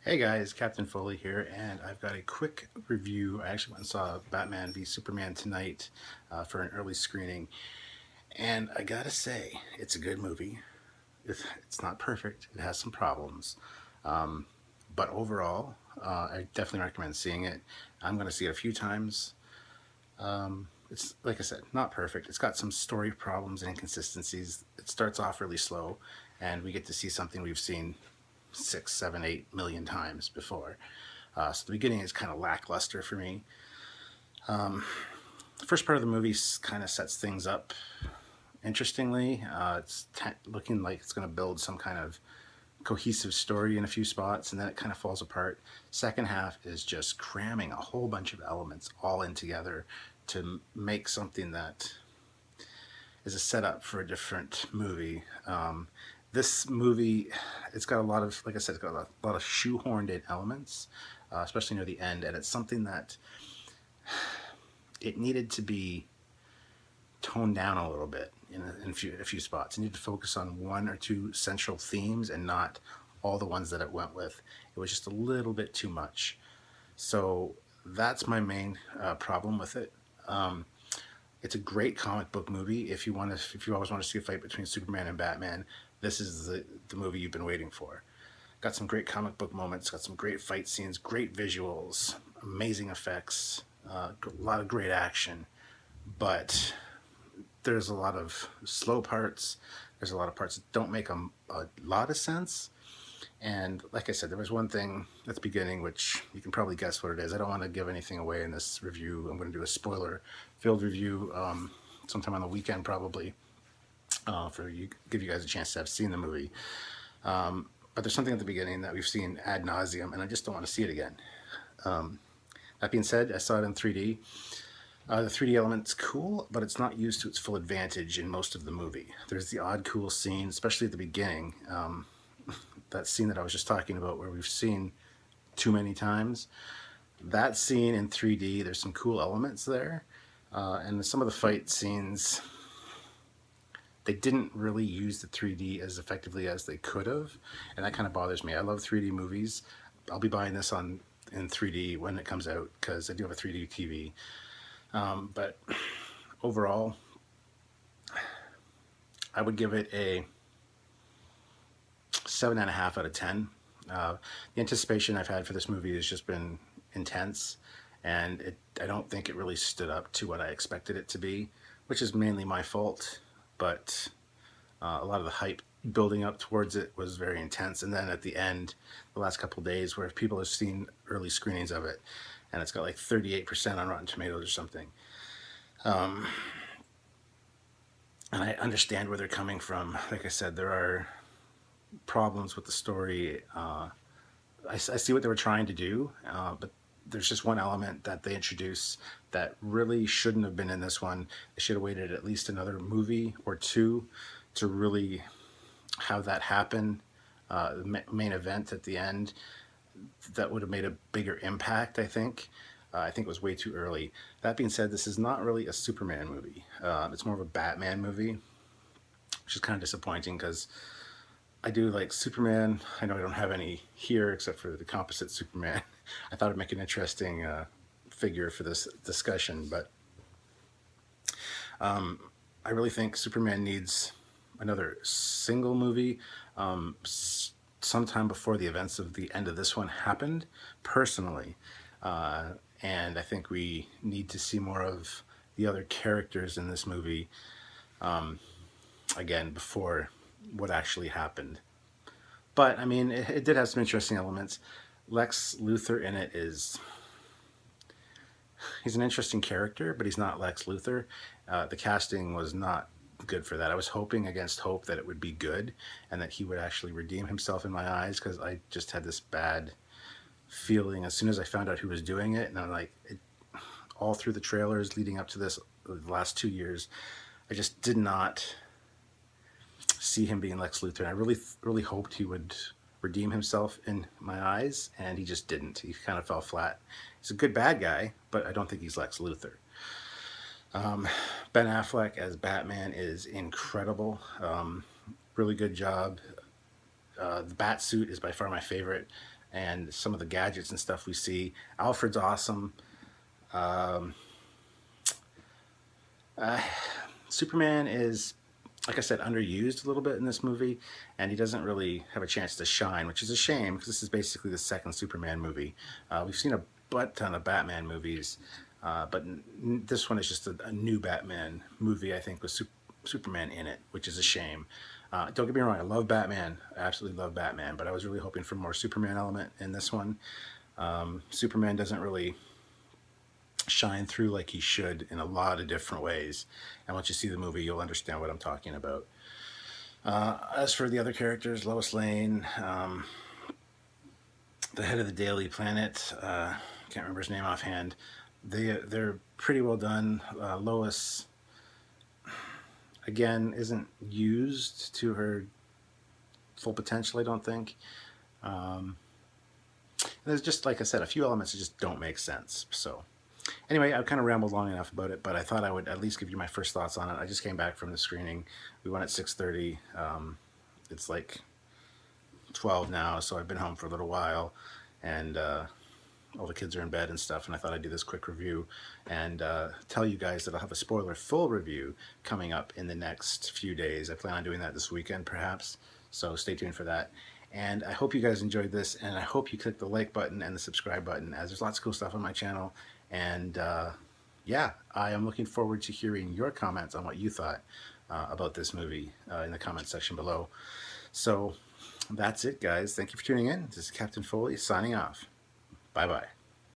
Hey guys, Captain Foley here, and I've got a quick review. I actually went and saw Batman v Superman tonight for an early screening, and I gotta say, it's a good movie. It's not perfect, it has some problems, um, but overall, I definitely recommend seeing it. I'm gonna see it a few times. It's like I said, not perfect. It's got some story problems and inconsistencies. It starts off really slow, and we get to see something we've seen 6, 7, 8 million times before. So the beginning is kind of lackluster for me. The first part of the movie kind of sets things up interestingly. It's looking like it's going to build some kind of cohesive story in a few spots, and then it kind of falls apart. Second half is just cramming a whole bunch of elements all in together to make something that is a setup for a different movie. This movie, it's got a lot of, like I said, it's got a lot of shoehorned in elements, especially near the end, and it's something that it needed to be toned down a little bit in a few spots. It needed to focus on one or two central themes and not all the ones that it went with. It was just a little bit too much. So that's my main problem with it. It's a great comic book movie. If you always want to see a fight between Superman and Batman, this is the movie you've been waiting for. Got some great comic book moments, got some great fight scenes, great visuals, amazing effects, a lot of great action. But there's a lot of slow parts. There's a lot of parts that don't make a lot of sense. And like I said, there was one thing at the beginning, which you can probably guess what it is. I don't want to give anything away in this review. I'm going to do a spoiler-filled review sometime on the weekend, probably, for you, give you guys a chance to have seen the movie. But there's something at the beginning that we've seen ad nauseum, and I just don't want to see it again. That being said, I saw it in 3D. The 3D element's cool, but it's not used to its full advantage in most of the movie. There's the odd, cool scene, especially at the beginning. That scene that I was just talking about, where we've seen too many times. That scene in 3D, there's some cool elements there. And some of the fight scenes, they didn't really use the 3D as effectively as they could have. And that kind of bothers me. I love 3D movies. I'll be buying this in 3D when it comes out because I do have a 3D TV. But overall, I would give it a 7.5 out of 10. The anticipation I've had for this movie has just been intense, and I don't think it really stood up to what I expected it to be, which is mainly my fault. But a lot of the hype building up towards it was very intense, and then at the end, the last couple of days, where people have seen early screenings of it, and it's got like 38% on Rotten Tomatoes or something. And I understand where they're coming from. Like I said, there are problems with the story. I see what they were trying to do, but there's just one element that they introduce that really shouldn't have been in this one. They should have waited at least another movie or two to really have that happen. The main event at the end, that would have made a bigger impact, I think. I think it was way too early. That being said, this is not really a Superman movie. It's more of a Batman movie, which is kind of disappointing because I do like Superman. I know I don't have any here except for the composite Superman. I thought it'd make an interesting figure for this discussion, but I really think Superman needs another single movie sometime before the events of the end of this one happened, personally. And I think we need to see more of the other characters in this movie again before what actually happened. But I mean, it did have some interesting elements. Lex Luthor in it he's an interesting character, but he's not Lex Luthor. The casting was not good for that. I was hoping against hope that it would be good and that he would actually redeem himself in my eyes, because I just had this bad feeling as soon as I found out who was doing it. And I'm like, all through the trailers leading up to this, the last 2 years, I just did not see him being Lex Luthor. And I really hoped he would redeem himself in my eyes, and he just didn't. He kind of fell flat. He's a good bad guy, but I don't think he's Lex Luthor. Ben Affleck as Batman is incredible. Really good job. The bat suit is by far my favorite. and some of the gadgets and stuff we see. Alfred's awesome. Um, Superman is, like I said, underused a little bit in this movie, and he doesn't really have a chance to shine, which is a shame because this is basically the second Superman movie. We've seen a butt ton of Batman movies, but this one is just a new Batman movie, I think, with Superman in it, which is a shame. Don't get me wrong, I love Batman. I absolutely love Batman, but I was really hoping for more Superman element in this one. Superman doesn't really shine through like he should in a lot of different ways. And once you see the movie, you'll understand what I'm talking about. As for the other characters, Lois Lane, the head of the Daily Planet, can't remember his name offhand. They're pretty well done. Lois, again, isn't used to her full potential, I don't think. There's just, like I said, a few elements that just don't make sense. So anyway, I've kind of rambled long enough about it, but I thought I would at least give you my first thoughts on it. I just came back from the screening. We went at 6:30. It's like 12 now, so I've been home for a little while, and all the kids are in bed and stuff, and I thought I'd do this quick review and tell you guys that I'll have a spoiler full review coming up in the next few days. I plan on doing that this weekend, perhaps, so stay tuned for that. And I hope you guys enjoyed this, and I hope you click the like button and the subscribe button, as there's lots of cool stuff on my channel. And yeah, I am looking forward to hearing your comments on what you thought about this movie in the comments section below. So that's it, guys. Thank you for tuning in. This is Captain Foley signing off. Bye-bye.